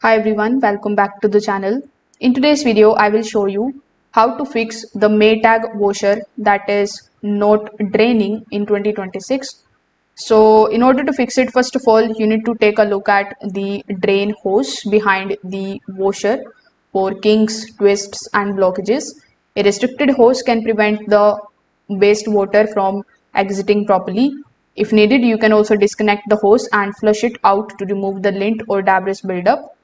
Hi everyone, welcome back to the channel. In today's video, I will show you how to fix the Maytag washer that is not draining in 2026. So in order to fix it, first of all, you need to take a look at the drain hose behind the washer for kinks, twists and blockages. A restricted hose can prevent the wastewater from exiting properly. If needed, you can also disconnect the hose and flush it out to remove the lint or debris buildup.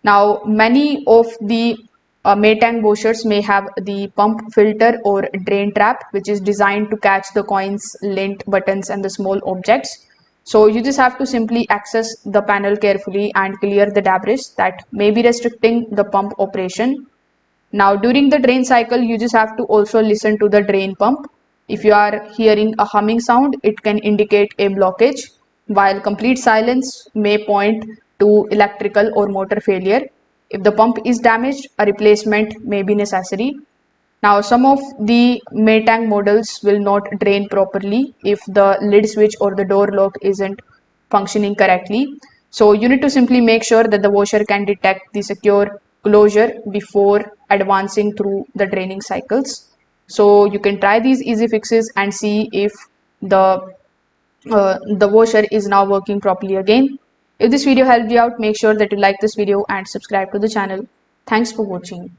Now, many of the Maytag washers may have the pump filter or drain trap, which is designed to catch the coins, lint, buttons, and the small objects. So you just have to simply access the panel carefully and clear the debris that may be restricting the pump operation. Now, during the drain cycle, you just have to also listen to the drain pump. If you are hearing a humming sound, it can indicate a blockage, while complete silence may point to electrical or motor failure. If the pump is damaged, a replacement may be necessary. Now, some of the Maytag models will not drain properly if the lid switch or the door lock isn't functioning correctly. So you need to simply make sure that the washer can detect the secure closure before advancing through the draining cycles. So you can try these easy fixes and see if the washer is now working properly again. If this video helped you out, make sure that you like this video and subscribe to the channel. Thanks for watching.